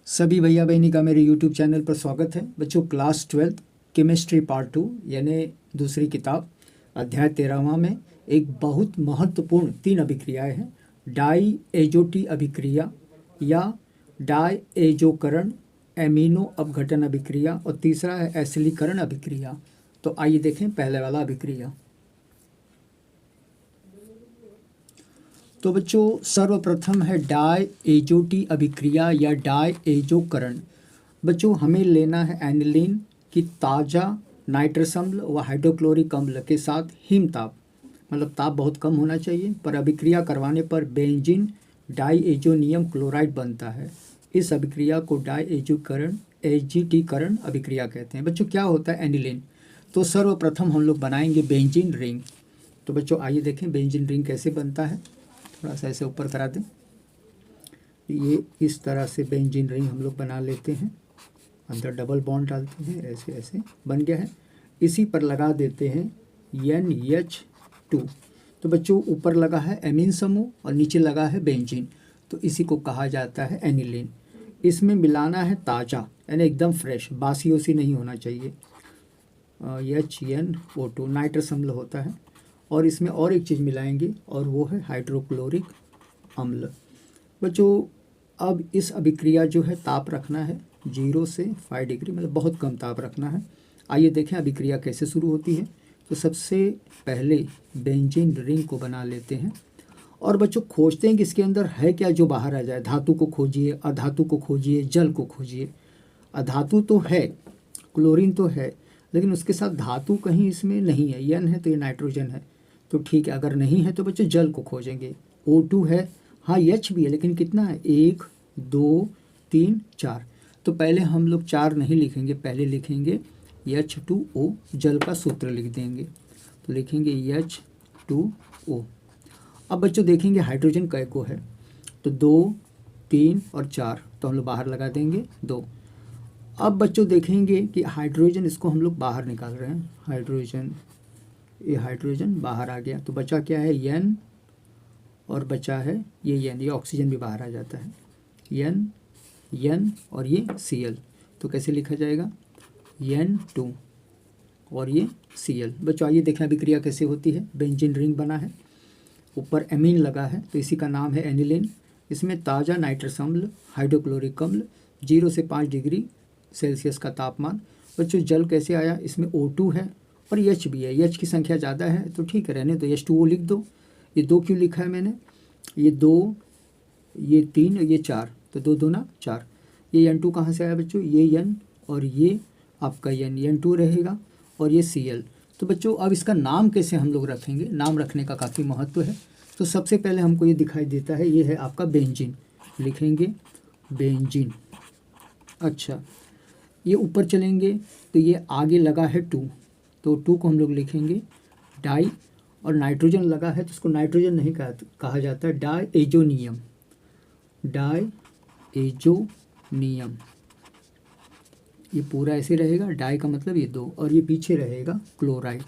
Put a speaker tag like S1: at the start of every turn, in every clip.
S1: सभी भैया बहनी का मेरे YouTube चैनल पर स्वागत है। बच्चों, क्लास 12 केमिस्ट्री पार्ट 2 यानी दूसरी किताब अध्याय 13वां में एक बहुत महत्वपूर्ण 3 अभिक्रियाएं हैं। डाई एजोटी अभिक्रिया या डाई एजोकरण, एमिनो अपघटन अभिक्रिया और तीसरा है एसिलीकरण अभिक्रिया। तो आइए देखें पहले वाला अभिक्रिया। तो बच्चों, सर्वप्रथम है डाई एजोटी अभिक्रिया या डाई एजोकरण। बच्चों, हमें लेना है एनिलीन की ताज़ा नाइट्रस अम्ल व हाइड्रोक्लोरिक अम्ल के साथ हिम ताप, मतलब ताप बहुत कम होना चाहिए, पर अभिक्रिया करवाने पर बेंजीन डाई एजोनियम क्लोराइड बनता है। इस अभिक्रिया को डाई एजोकरण एजीटीकरण अभिक्रिया कहते हैं। बच्चों, क्या होता है एनिलीन? तो सर्वप्रथम हम लोग बनाएंगे बेंजीन रिंग। तो बच्चों आइए देखें बेंजीन रिंग कैसे बनता है। थोड़ा सा ऐसे ऊपर करा दें। ये इस तरह से बेंजीन रिंग हम लोग बना लेते हैं, अंदर डबल बॉन्ड डालते हैं, ऐसे ऐसे बन गया है। इसी पर लगा देते हैं NH2। तो बच्चों ऊपर लगा है एमीन समूह और नीचे लगा है बेंजीन, तो इसी को कहा जाता है एनिलीन। इसमें मिलाना है ताज़ा यानी एकदम फ्रेश, बासी ओसी नहीं होना चाहिए, HNO2 नाइट्रस अम्ल होता है। और इसमें और एक चीज़ मिलाएंगे और वो है हाइड्रोक्लोरिक अम्ल। बच्चों, अब इस अभिक्रिया जो है ताप रखना है 0 से 5 डिग्री, मतलब बहुत कम ताप रखना है। आइए देखें अभिक्रिया कैसे शुरू होती है। तो सबसे पहले बेंजीन रिंग को बना लेते हैं और बच्चों खोजते हैं कि इसके अंदर है क्या जो बाहर आ जाए। धातु को खोजिए, अधातु को खोजिए, जल को खोजिए। अधातु तो है, क्लोरीन तो है, लेकिन उसके साथ धातु कहीं इसमें नहीं है। N है तो ये नाइट्रोजन है, तो ठीक है। अगर नहीं है तो बच्चों जल को खोजेंगे। O2 है, हाँ H भी है, लेकिन कितना है? 1 2 3 4। तो पहले हम लोग 4 नहीं लिखेंगे, पहले लिखेंगे H2O, जल का सूत्र लिख देंगे। तो लिखेंगे H2O। अब बच्चों देखेंगे हाइड्रोजन कै को है, तो 2 3 और 4, तो हम लोग बाहर लगा देंगे 2। अब बच्चों देखेंगे कि हाइड्रोजन, इसको हम लोग बाहर निकाल रहे हैं। हाइड्रोजन, ये हाइड्रोजन बाहर आ गया, तो बचा क्या है? N, और बचा है ये N, ये ऑक्सीजन भी बाहर आ जाता है। N और ये Cl, तो कैसे लिखा जाएगा? N2 और ये Cl। बच्चों आइए देखें अभिक्रिया कैसे होती है। बेंजीन रिंग बना है, ऊपर एमीन लगा है, तो इसी का नाम है एनिलीन। इसमें ताज़ा नाइट्रस अम्ल, हाइड्रोक्लोरिक अम्ल, 0 से 5 डिग्री सेल्सियस का तापमान। बच्चों जल कैसे आया? इसमें O2 है और H भी है। H की संख्या ज़्यादा है तो ठीक है, रहने दो, H2O लिख दो। ये 2 क्यों लिखा है मैंने? ये 2, ये 3 और ये 4, तो 2 दूना 4। ये N2 कहाँ से आया बच्चों? ये N और ये आपका N2 रहेगा और ये Cl। तो बच्चों अब इसका नाम कैसे हम लोग रखेंगे? नाम रखने का काफ़ी महत्व है। तो सबसे पहले हमको ये दिखाई देता है, ये है आपका बेंजीन, लिखेंगे बेंजीन। अच्छा, ये ऊपर चलेंगे तो ये आगे लगा है 2, तो 2 को हम लोग लिखेंगे डाई, और नाइट्रोजन लगा है तो इसको नाइट्रोजन नहीं कहा जाता है, डाई एजोनियम। डाई एजोनियम, ये पूरा ऐसे रहेगा, डाई का मतलब ये 2, और ये पीछे रहेगा क्लोराइड।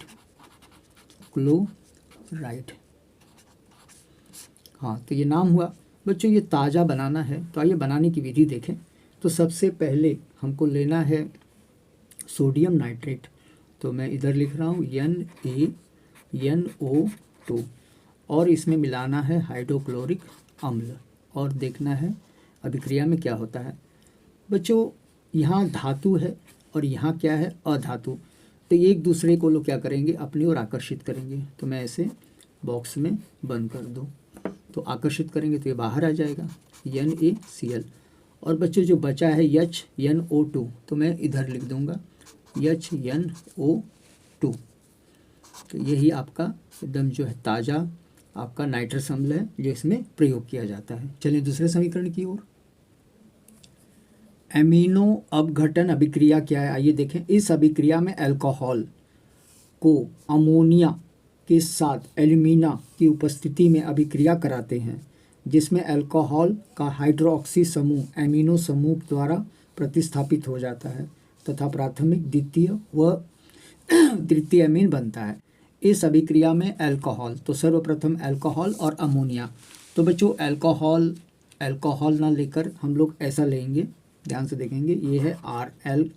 S1: क्लोराइड, हाँ, तो ये नाम हुआ। बच्चों ये ताज़ा बनाना है, तो आइए बनाने की विधि देखें। तो सबसे पहले हमको लेना है सोडियम नाइट्रेट, तो मैं इधर लिख रहा हूँ NaNO2, और इसमें मिलाना है हाइड्रोक्लोरिक अम्ल और देखना है अभिक्रिया में क्या होता है। बच्चों यहाँ धातु है और यहाँ क्या है? अधातु। तो एक दूसरे को लोग क्या करेंगे? अपनी ओर आकर्षित करेंगे। तो मैं ऐसे बॉक्स में बंद कर दूँ, तो आकर्षित करेंगे तो ये बाहर आ जाएगा, NaCl। और बच्चों जो बचा है HNO2, तो मैं इधर लिख दूंगा HNO2। तो यही आपका एकदम जो है ताज़ा आपका नाइट्रस अम्ल है जो इसमें प्रयोग किया जाता है। चलिए दूसरे समीकरण की ओर। एमिनो अपघटन अभिक्रिया क्या है? आइए देखें। इस अभिक्रिया में अल्कोहल को अमोनिया के साथ एल्यूमिना की उपस्थिति में अभिक्रिया कराते हैं, जिसमें अल्कोहल का हाइड्रोक्सी समूह एमिनो समूह द्वारा प्रतिस्थापित हो जाता है तथा प्राथमिक, द्वितीय व तृतीय एमीन बनता है। इस अभिक्रिया में अल्कोहल, तो सर्वप्रथम अल्कोहल और अमोनिया। तो बच्चों अल्कोहल ना लेकर हम लोग ऐसा लेंगे, ध्यान से देखेंगे, ये है आर।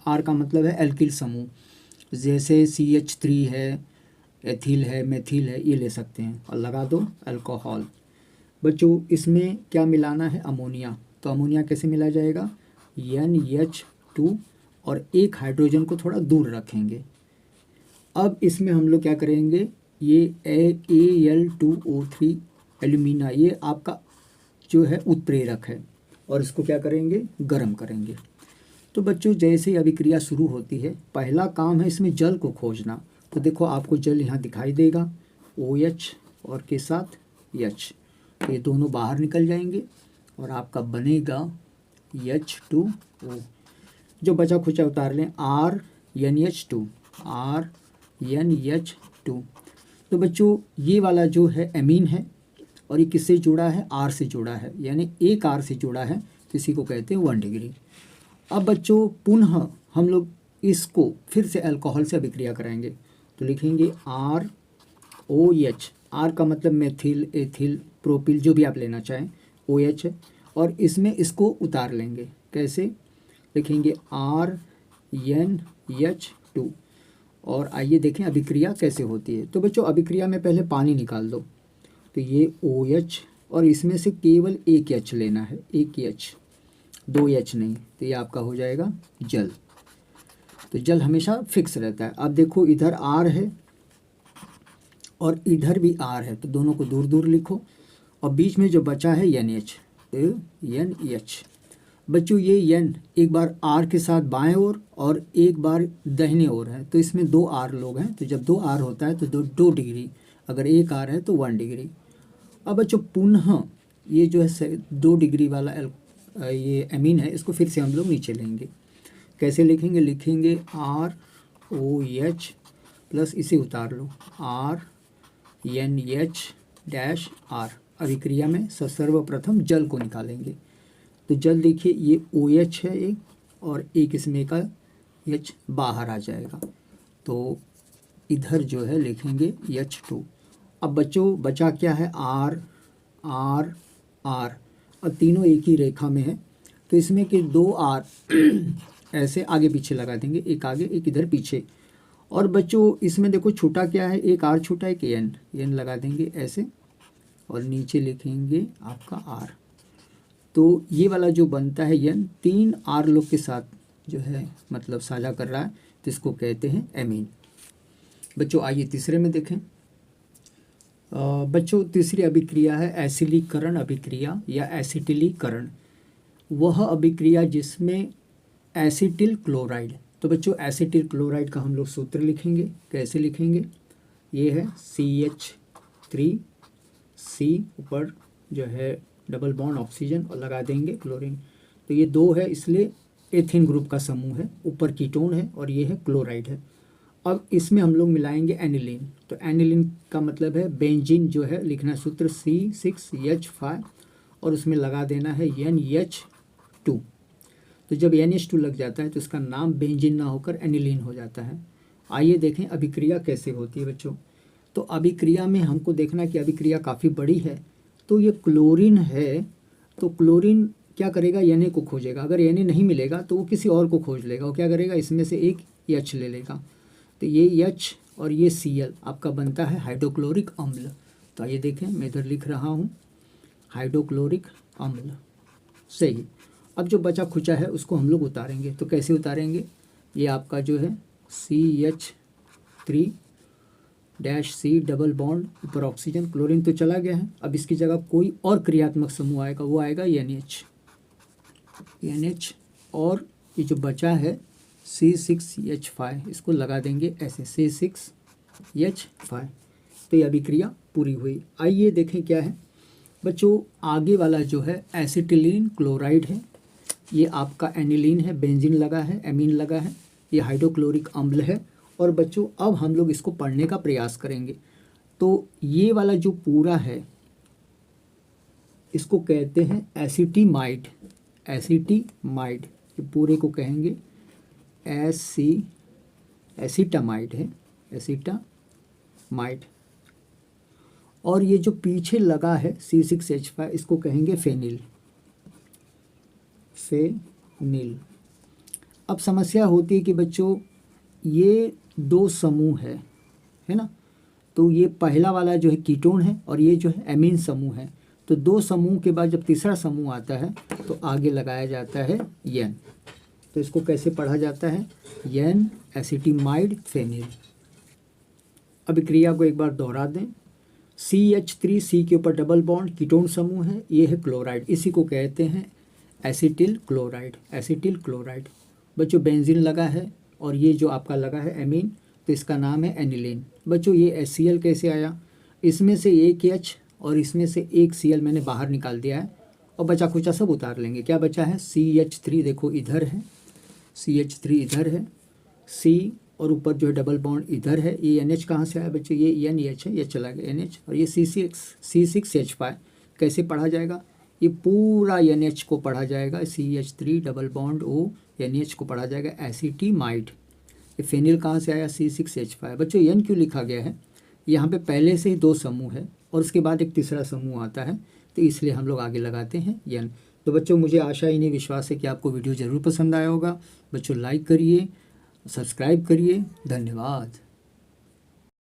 S1: आर का मतलब है एल्किल समूह, जैसे CH3 है, एथिल है, मेथिल है, ये ले सकते हैं। और लगा दो अल्कोहल। बच्चों इसमें क्या मिलाना है? अमोनिया। तो अमोनिया कैसे मिला जाएगा? NH2 और एक हाइड्रोजन को थोड़ा दूर रखेंगे। अब इसमें हम लोग क्या करेंगे, ये Al2O3 एल्यूमिना, ये आपका जो है उत्प्रेरक है, और इसको क्या करेंगे? गर्म करेंगे। तो बच्चों जैसे ही अभिक्रिया शुरू होती है, पहला काम है इसमें जल को खोजना। तो देखो आपको जल यहाँ दिखाई देगा, OH और के साथ H, तो ये दोनों बाहर निकल जाएंगे और आपका बनेगा H2O। जो बचा खुचा उतार लें, RNH2, RNH2। तो बच्चों ये वाला जो है एमीन है, और ये किससे जुड़ा है? R से जुड़ा है, यानी एक R से जुड़ा है, तो इसी को कहते हैं 1 डिग्री। अब बच्चों पुनः हम लोग इसको फिर से अल्कोहल से अभिक्रिया कराएंगे। तो लिखेंगे ROH, R का मतलब मेथिल, एथिल, प्रोपिल, जो भी आप लेना चाहें, OH है, और इसमें इसको उतार लेंगे। कैसे? लिखेंगे RNH2। और आइए देखें अभिक्रिया कैसे होती है। तो बच्चों अभिक्रिया में पहले पानी निकाल दो। तो ये OH, और इसमें से केवल एक H लेना है, एक H, 2 H नहीं। तो ये आपका हो जाएगा जल। तो जल हमेशा फिक्स रहता है। अब देखो इधर R है और इधर भी R है, तो दोनों को दूर दूर लिखो, और बीच में जो बचा है NH, तो NH। बच्चों ये N एक बार R के साथ बाएं ओर और एक बार दाहिने ओर है, तो इसमें 2 R लोग हैं। तो जब 2 R होता है तो 2 डिग्री, अगर एक R है तो 1 डिग्री। अब बच्चों पुनः ये जो है 2 डिग्री वाला ये एमीन है, इसको फिर से हम लोग नीचे लेंगे। कैसे लिखेंगे? लिखेंगे ROH प्लस इसे उतार लो, RNH-R। अभिक्रिया में सर्वप्रथम जल को निकालेंगे। तो जल देखिए ये OH है एक, और एक इसमें का H बाहर आ जाएगा, तो इधर जो है लिखेंगे H2। अब बच्चों बचा क्या है? R, R, R, और तीनों एक ही रेखा में है, तो इसमें के 2 R ऐसे आगे पीछे लगा देंगे, एक आगे एक इधर पीछे। और बच्चों इसमें देखो छूटा क्या है? एक R छूटा, एक N लगा देंगे ऐसे, और नीचे लिखेंगे आपका R। तो ये वाला जो बनता है N, 3 R लोग के साथ जो है मतलब साझा कर रहा है, तो इसको कहते हैं एमीन। बच्चों आइए तीसरे में देखें। बच्चों तीसरी अभिक्रिया है एसिलीकरण अभिक्रिया या एसिटिलीकरण। वह अभिक्रिया जिसमें एसिटिल क्लोराइड। तो बच्चों एसिटिल क्लोराइड का हम लोग सूत्र लिखेंगे। कैसे लिखेंगे? ये है CH3C, ऊपर जो है डबल बॉन्ड ऑक्सीजन, और लगा देंगे क्लोरीन। तो ये 2 है, इसलिए एथिन ग्रुप का समूह है, ऊपर कीटोन है और ये है क्लोराइड है। अब इसमें हम लोग मिलाएंगे एनिलीन। तो एनिलीन का मतलब है बेंजीन, जो है लिखना सूत्र C6H5, और उसमें लगा देना है NH2। तो जब NH2 लग जाता है तो इसका नाम बेंजीन ना होकर एनिलीन हो जाता है। आइए देखें अभिक्रिया कैसे होती है बच्चों। तो अभिक्रिया में हमको देखना कि अभिक्रिया काफ़ी बड़ी है। तो ये क्लोरीन है, तो क्लोरीन क्या करेगा? Na को खोजेगा। अगर Na नहीं मिलेगा तो वो किसी और को खोज लेगा। वो क्या करेगा? इसमें से एक H ले लेगा। तो ये H और ये Cl आपका बनता है हाइड्रोक्लोरिक अम्ल। तो आइए देखें, मैं इधर लिख रहा हूँ हाइड्रोक्लोरिक अम्ल। सही। अब जो बचा खुचा है उसको हम लोग उतारेंगे। तो कैसे उतारेंगे? ये आपका जो है CH3-C डबल बॉन्ड, ऊपर ऑक्सीजन, क्लोरीन तो चला गया है। अब इसकी जगह कोई और क्रियात्मक समूह आएगा, वो आएगा NH, और ये जो बचा है C6H5, इसको लगा देंगे ऐसे C6H5। तो ये अभिक्रिया पूरी हुई। आइए देखें क्या है बच्चों। आगे वाला जो है एसिटिलीन क्लोराइड है, ये आपका एनिलीन है, बेंजीन लगा है, एमीन लगा है, ये हाइड्रोक्लोरिक अम्ल है। और बच्चों अब हम लोग इसको पढ़ने का प्रयास करेंगे। तो ये वाला जो पूरा है इसको कहते हैं एसिटिमाइड। एसिटिमाइड, ये पूरे को कहेंगे एसिटामाइड है, एसिटामाइड। और ये जो पीछे लगा है C6H5, इसको कहेंगे फेनिल, नील। अब समस्या होती है कि बच्चों ये दो समूह है ना, तो ये पहला वाला जो है कीटोन है और ये जो है एमीन समूह है। तो दो समूह के बाद जब तीसरा समूह आता है तो आगे लगाया जाता है एन। तो इसको कैसे पढ़ा जाता है, एन एसिटिमाइड फेनिल। अभिक्रिया को एक बार दोहरा दें, CH3 सी के ऊपर डबल बॉन्ड कीटोन समूह है, ये है क्लोराइड, इसी को कहते हैं एसिटिल क्लोराइड। एसिटिल क्लोराइड बच्चों बेंजीन लगा है और ये जो आपका लगा है एमीन, तो इसका नाम है एनिलीन। बच्चों ये HCl कैसे आया, इसमें से एक H और इसमें से एक Cl मैंने बाहर निकाल दिया है और बचा खुचा सब उतार लेंगे। क्या बचा है, CH3 देखो इधर है, CH3 इधर है, C और ऊपर जो है डबल बॉन्ड इधर है। ये NH कहाँ से आया बच्चों, ये NH है, ये चला गया NH, और ये C6H5 कैसे पढ़ा जाएगा, ये पूरा NH को पढ़ा जाएगा, CH3 double bond O NH को पढ़ा जाएगा एसिटिमाइड। ये फेनिल कहाँ से आया, C6H5। बच्चों N क्यों लिखा गया है, यहाँ पे पहले से ही दो समूह है और उसके बाद एक तीसरा समूह आता है, तो इसलिए हम लोग आगे लगाते हैं N। तो बच्चों मुझे आशा ही नहीं विश्वास है कि आपको वीडियो ज़रूर पसंद आया होगा। बच्चों लाइक करिए, सब्सक्राइब करिए, धन्यवाद।